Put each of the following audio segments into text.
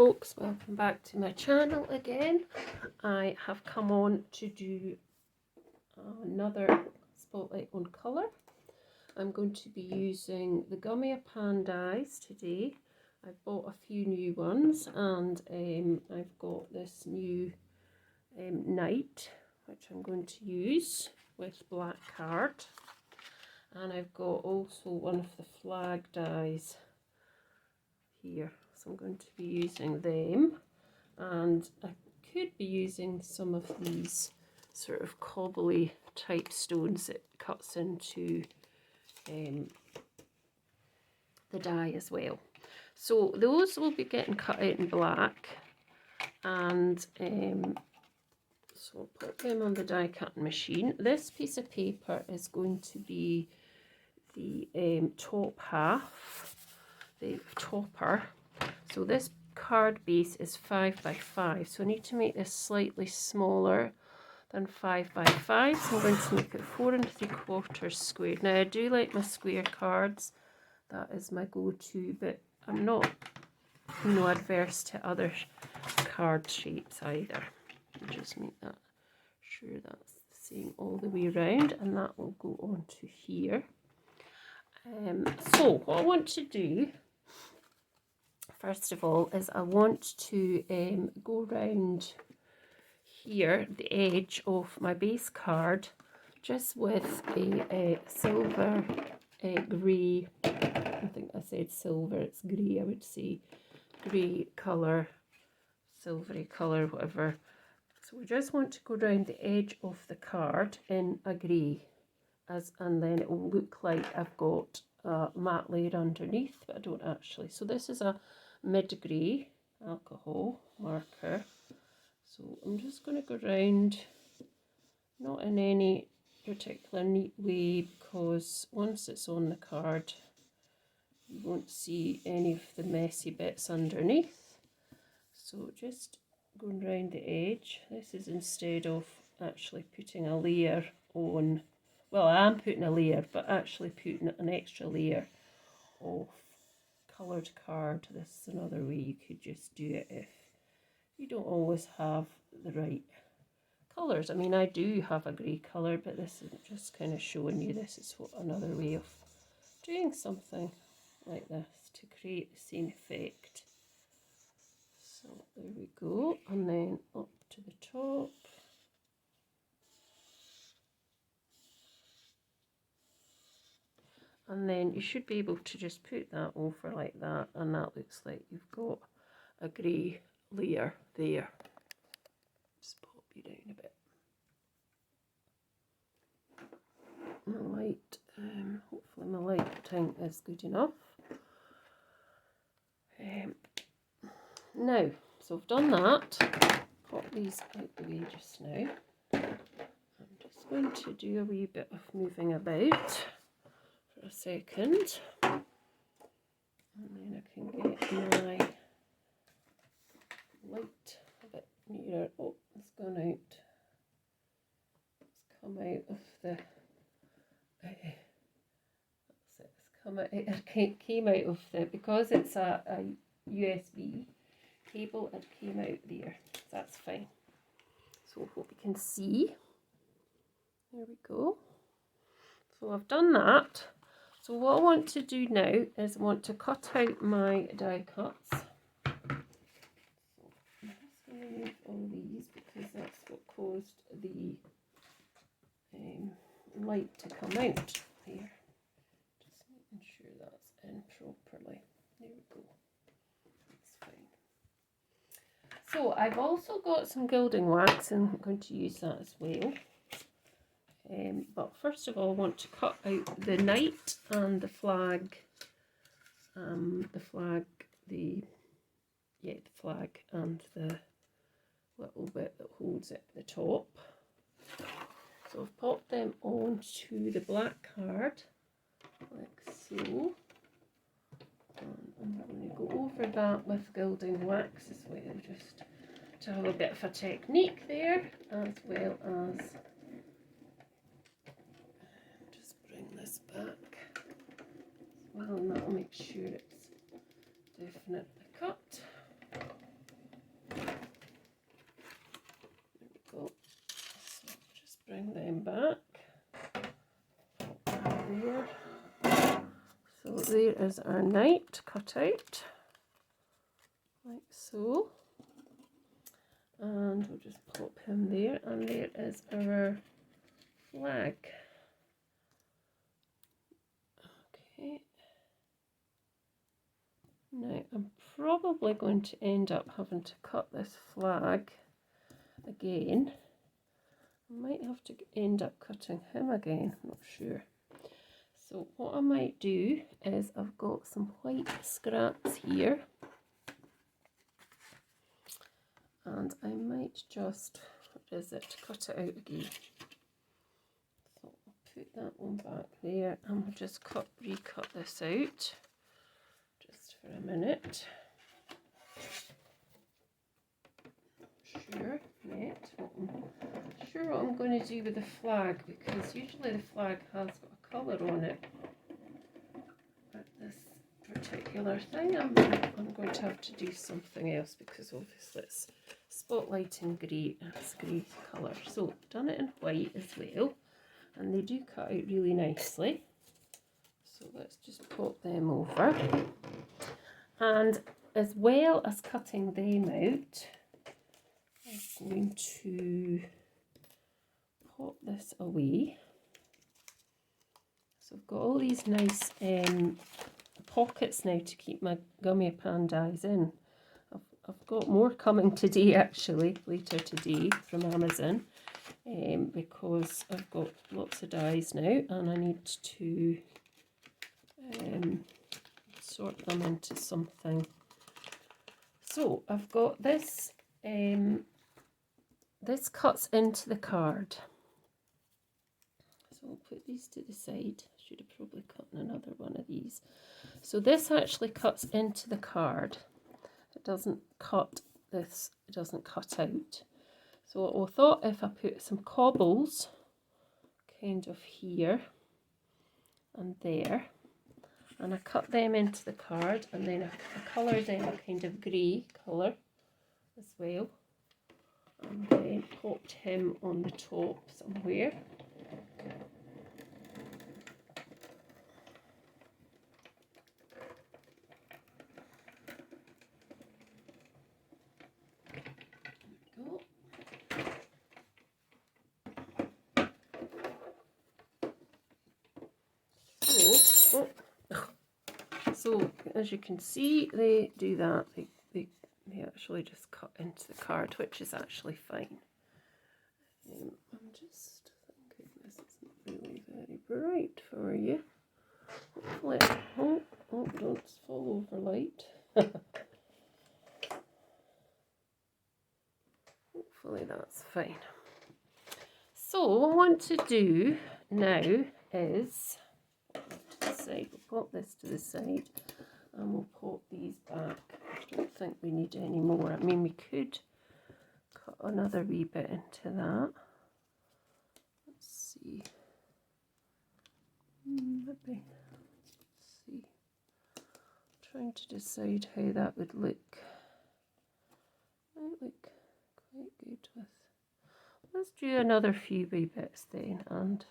folks, welcome back to my channel again. I have come on to do another spotlight on colour. I'm going to be using the Gummiapan dies today. I've bought a few new ones, and I've got this new Knight, which I'm going to use with black card, and I've got also one of the flag dies here, so I'm going to be using them, and I could be using some of these sort of cobbly type stones that cuts into the die as well. So those will be getting cut out in black, and so I'll put them on the die cutting machine. This piece of paper is going to be the top half, the topper. So this card base is 5 by 5, so I need to make this slightly smaller than 5 by 5, so I'm going to make it 4 3/4 squared. Now I do like my square cards, that is my go-to, but I'm not, you know, adverse to other card shapes either. I'll just make that sure that's the same all the way around, and that will go on to here. So what I want to do first of all is I want to go round here the edge of my base card just with a silver grey, I think I said silver, it's grey, I would say grey colour, silvery colour, whatever. So we just want to go round the edge of the card in a grey, and then it will look like I've got a matte layer underneath, but I don't actually. So this is a mid-grey alcohol marker. So I'm just going to go round, not in any particular neat way, because once it's on the card you won't see any of the messy bits underneath. So just going round the edge. This is instead of actually putting a layer on, well, I am putting a layer, but actually putting an extra layer of coloured card. This is another way you could just do it if you don't always have the right colours. I mean, I do have a grey colour, but this is just kind of showing you this is what another way of doing something like this to create the same effect. So there we go, and then up to the top. And then you should be able to just put that over like that, and that looks like you've got a grey layer there. Just pop you down a bit. My light, hopefully my lighting is good enough. Now, so I've done that. Pop these out the way just now. I'm just going to do a wee bit of moving about for a second, and then I can get my light a bit nearer. Oh, it's gone out. It's come out of the. That's it. It's come out. It came out of the, because it's a USB cable. It came out there. That's fine. So I hope you can see. There we go. So I've done that. So what I want to do now is I want to cut out my die cuts. So I'm just going to remove all these because that's what caused the light to come out there. Just making sure that's in properly. There we go. That's fine. So I've also got some gilding wax, and I'm going to use that as well. But first of all, I want to cut out the Knight and the flag, the flag and the little bit that holds it at the top. So I've popped them onto the black card, like so. And I'm going to go over that with gilding wax as well, just to have a bit of a technique there, as well as just bring this back as well, and that'll make sure it's definitely cut. there is our knight cut out, like so. And we'll just pop him there, and there is our flag. Okay. Now I'm probably going to end up having to cut this flag again. I might have to end up cutting him again, I'm not sure. So what I might do is I've got some white scraps here, and I might just, what is it, cut it out again. So I'll put that one back there, and we'll just recut this out just for a minute. Sure yet. Sure what I'm going to do with the flag, because usually the flag has got a colour on it. But this particular thing I'm going to have to do something else, because obviously it's spotlighting grey and it's grey colour. So I've done it in white as well, and they do cut out really nicely. So let's just pop them over. And as well as cutting them out, I'm going to pop this away. So I've got all these nice pockets now to keep my Gummiapan dies in. I've got more coming today, actually, later today from Amazon, because I've got lots of dies now, and I need to sort them into something. So I've got this. This cuts into the card. So I'll put these to the side. I should have probably cut another one of these. So this actually cuts into the card. It doesn't cut this, it doesn't cut out. So I thought if I put some cobbles kind of here and there, and I cut them into the card, and then I colour them a kind of grey colour as well, and then popped him on the top somewhere. So as you can see, they do that. They actually just cut into the card, which is actually fine. I'm just thinking this isn't really very bright for you. Hopefully, oh, don't fall over light. Hopefully that's fine. So what I want to do now is, to the side, we'll pop this to the side, and we'll pop these back. I don't think we need any more. I mean, we could cut another wee bit into that. Let's see. Maybe. Let's see. Trying to decide how that would look. Might look quite good with. Let's do another few wee bits then, and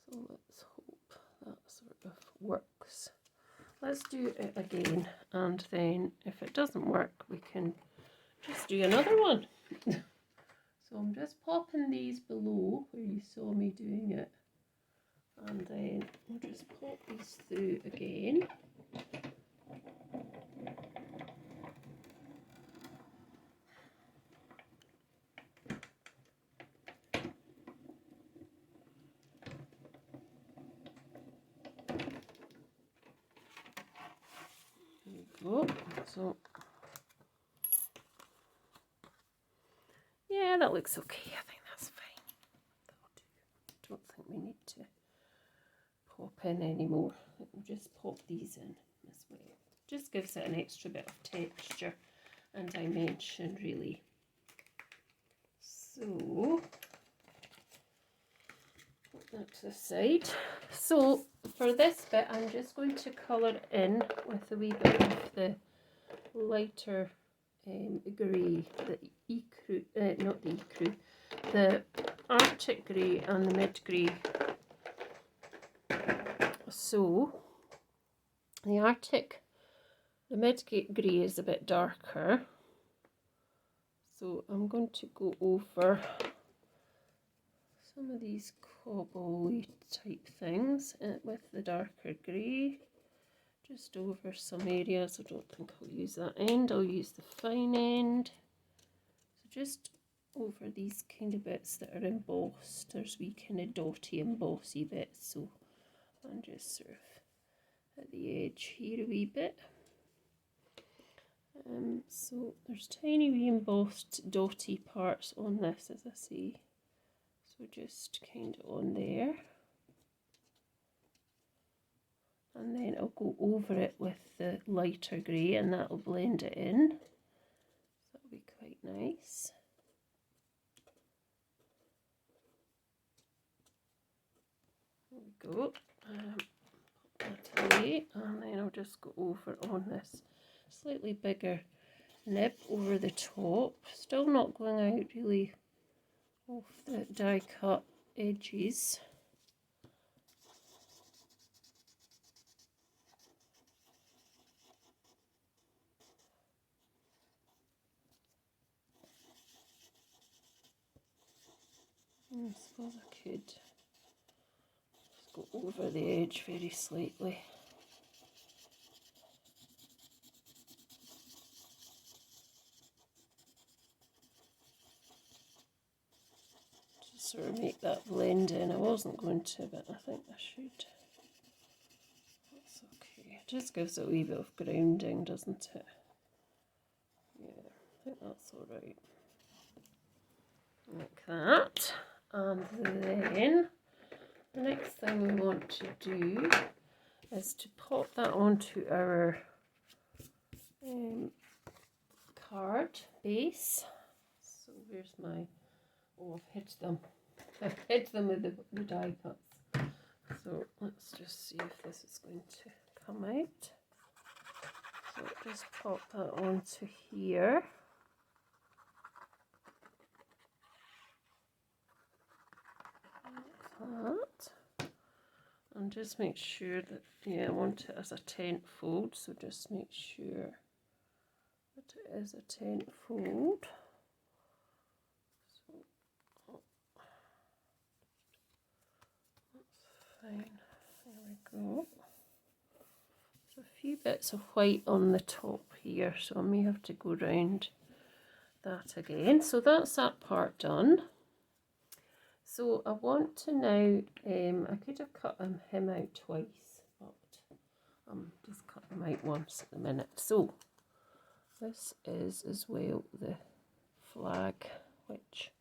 so let's hope that sort of works. Let's do it again, and then if it doesn't work, we can just do another one. So I'm just popping these below where you saw me doing it, and then we'll just pop these through again. There we go. So yeah, that looks okay. I think that's fine. That'll do. I don't think we need to pop in any more. We'll just pop these in as well. Just gives it an extra bit of texture and dimension, really. So put that to the side. So for this bit, I'm just going to colour in with a wee bit of the lighter grey, the not the ecru, the Arctic grey and the mid grey. So The Arctic, the mid grey is a bit darker. So I'm going to go over some of these cobble type things with the darker grey. Just over some areas. I don't think I'll use that end, I'll use the fine end. So just over these kind of bits that are embossed, there's wee kind of dotty embossy bits, so I'm just sort of at the edge here a wee bit. So there's tiny wee embossed dotty parts on this, as I say, so just kind of on there. And then I'll go over it with the lighter grey and that'll blend it in. So that'll be quite nice. There we go. Put that away, and then I'll just go over on this slightly bigger nib over the top. Still not going out really off the die cut edges. I suppose I could just go over the edge very slightly. Just sort of make that blend in. I wasn't going to, but I think I should. That's okay. It just gives it a wee bit of grounding, doesn't it? Yeah, I think that's alright. Like that. And then the next thing we want to do is to pop that onto our card base. So where's my, oh, I've hid them. I've hid them with the die cuts. So let's just see if this is going to come out. So just pop that onto here. That, and just make sure that, yeah, I want it as a tent fold, so just make sure that it is a tent fold. So that's fine. There we go. There's a few bits of white on the top here, so I may have to go round that again. So that's that part done. So I want to now, I could have cut him out twice, but I'm just cutting him out once at the minute. So this is as well the flag, which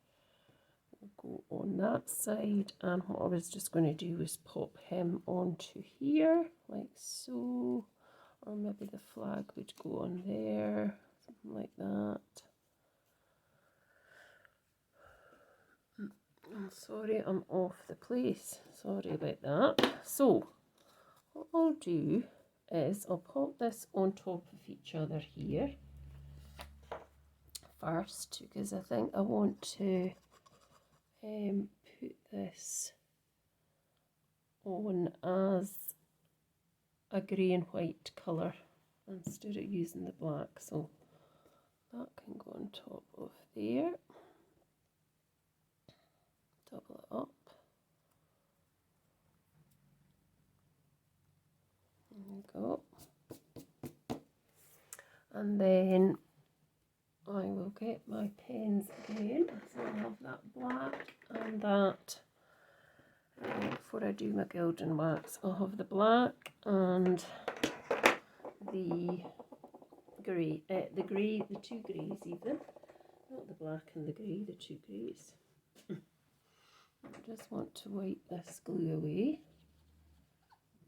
will go on that side, and what I was just going to do was pop him onto here, like so, or maybe the flag would go on there, something like that. I'm sorry, I'm off the place. Sorry about that. So, what I'll do is I'll pop this on top of each other here first, because I think I want to put this on as a grey and white colour instead of using the black. So that can go on top of there. Double it up. There we go. And then I will get my pens again. So I'll have that black and that. Before I do my gilding wax, I'll have the black and the grey. The grey, the two greys even. Not the black and the grey, the two greys. I just want to wipe this glue away.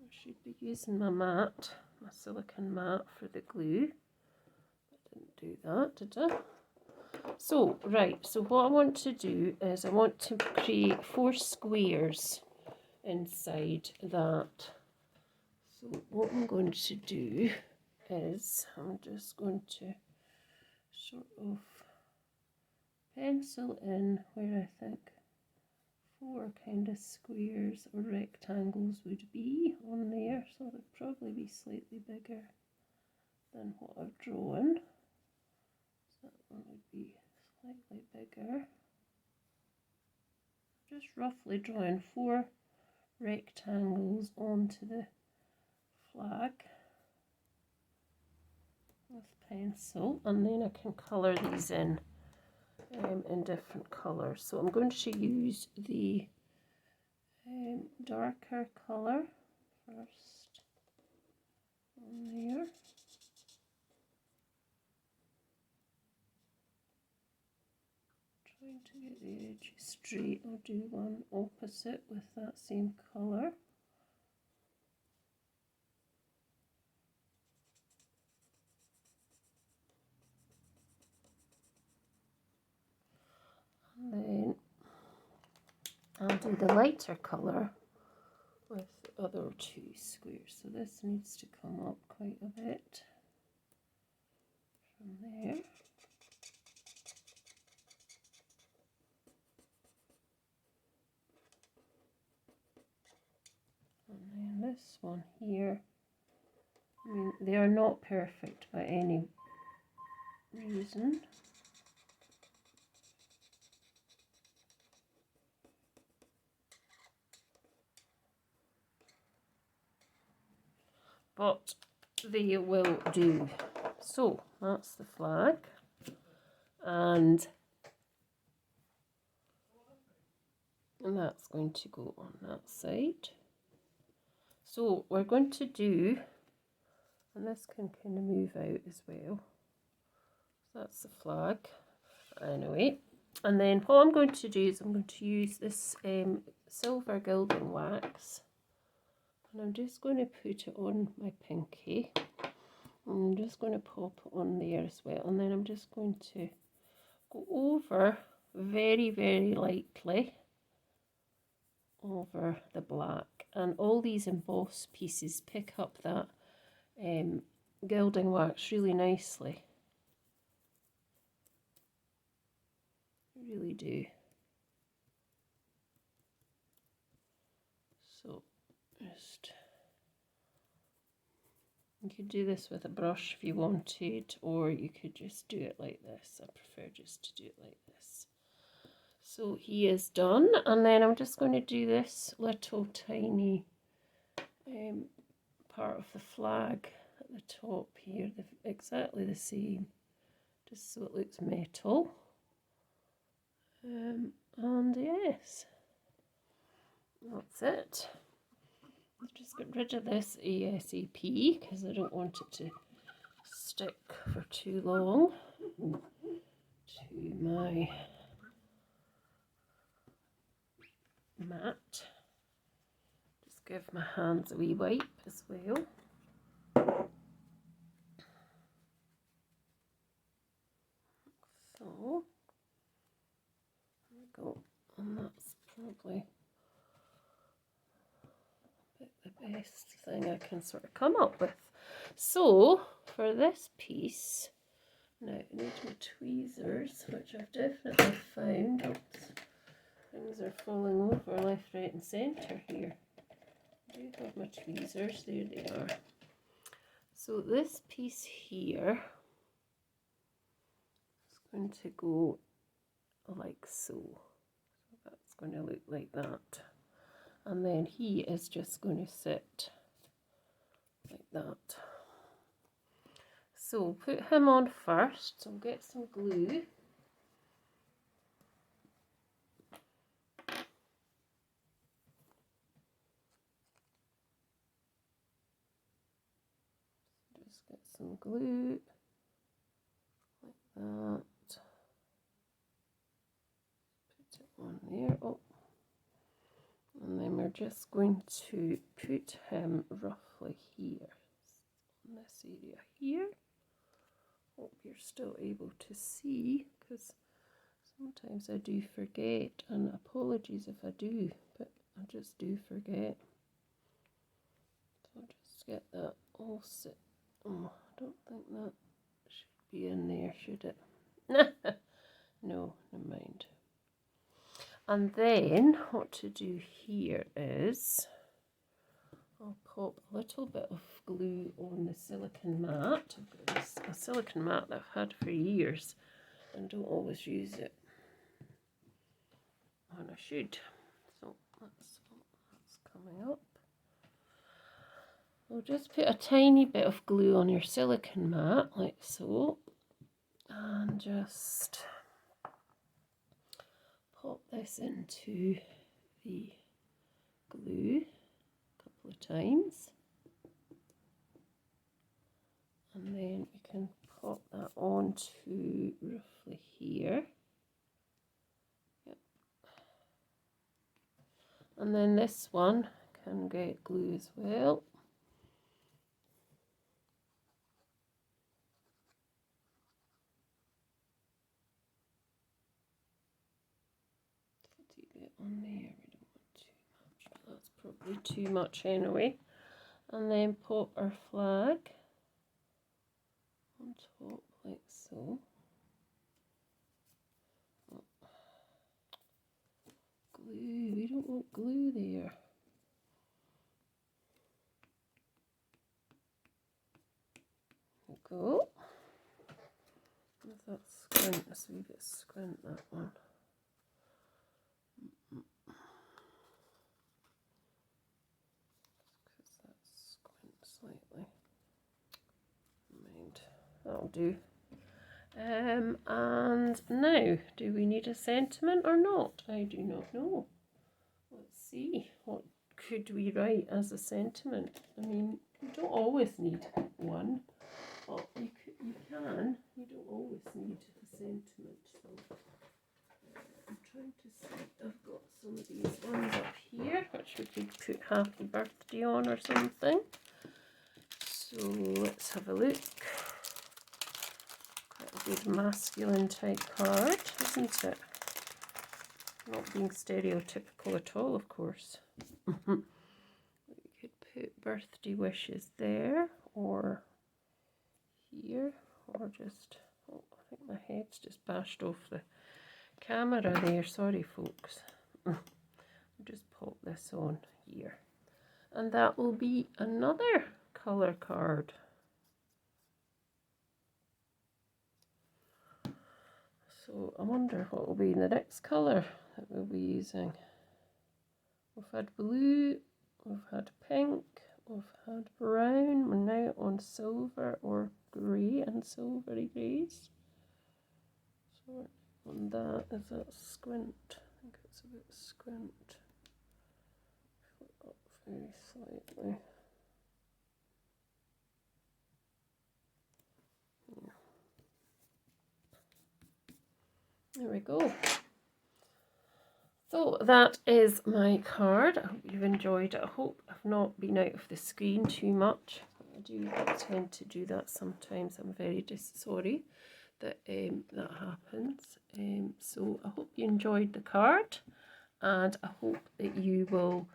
I should be using my mat, my silicone mat for the glue. I didn't do that, did I? So, right, so what I want to do is I want to create 4 squares inside that. So what I'm going to do is I'm just going to sort of pencil in where I think 4 kind of squares or rectangles would be on there, so they'd probably be slightly bigger than what I've drawn. So that one would be slightly bigger. Just roughly drawing 4 rectangles onto the flag with pencil, and then I can colour these in different colours. So I'm going to use the darker colour first on there. Trying to get the edge straight. I'll do one opposite with that same colour. And then I'll do the lighter colour with the other 2 squares. So this needs to come up quite a bit from there. And then this one here, I mean, they are not perfect by any reason. But they will do. So that's the flag, and that's going to go on that side. So we're going to do, and this can kind of move out as well. So that's the flag anyway. And then what I'm going to do is I'm going to use this silver gilding wax. And I'm just going to put it on my pinky. And I'm just going to pop it on there as well. And then I'm just going to go over very, very lightly over the black. And all these embossed pieces pick up that gilding wax really nicely. They really do. So just, you could do this with a brush if you wanted, or you could just do it like this. I prefer just to do it like this. So he is done, and then I'm just going to do this little tiny part of the flag at the top here, exactly the same, just so it looks metal. And yes, that's it. Just get rid of this ASAP because I don't want it to stick for too long to my mat. Just give my hands a wee wipe as well. So there we go, and that's probably the best thing I can sort of come up with. So for this piece, now I need my tweezers, which I've definitely found. Oops, things are falling over left, right and centre here. I do have my tweezers, there they are. So this piece here is going to go like so. So that's going to look like that. And then he is just going to sit like that. So put him on first. So get some glue. Just get some glue like that. Put it on there. Oh. And then we're just going to put him roughly here, in this area here. Hope you're still able to see, because sometimes I do forget, and apologies if I do, but I just do forget. So I'll just get that all set. Oh, I don't think that should be in there, should it? No, never mind. And then what to do here is I'll pop a little bit of glue on the silicone mat. I've got a silicone mat that I've had for years and don't always use it. And I should. So that's coming up. I'll just put a tiny bit of glue on your silicone mat, like so, and just pop this into the glue a couple of times. And then you can pop that on to roughly here. Yep. And then this one can get glue as well. On there, we don't want too much, but that's probably too much anyway. And then pop our flag on top like so. Oh. Glue, we don't want glue there. There we go. With that squint, let's leave it squint, that one. Slightly. Mind. That'll do. And now, do we need a sentiment or not? I do not know. Let's see. What could we write as a sentiment? I mean, you don't always need one, but you can. You don't always need a sentiment. So I'm trying to see. I've got some of these ones up here, which we could put happy birthday on or something. So let's have a look. Quite a good masculine type card, isn't it? Not being stereotypical at all, of course. We could put birthday wishes there, or here, or just, oh, I think my head's just bashed off the camera there. Sorry, folks. I'll just pop this on here. And that will be another colour card. So I wonder what will be the next colour that we'll be using. We've had blue, we've had pink, we've had brown, we're now on silver or grey and silvery greys. So on that, is that squint? I think it's a bit squint. Flip up very slightly. There we go. So that is my card. I hope you've enjoyed it. I hope I've not been out of the screen too much. I do tend to do that sometimes. I'm very sorry that that happens. So I hope you enjoyed the card, and I hope that you will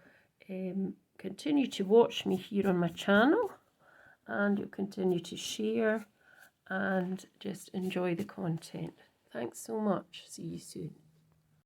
continue to watch me here on my channel, and you'll continue to share and just enjoy the content. Thanks so much. See you soon.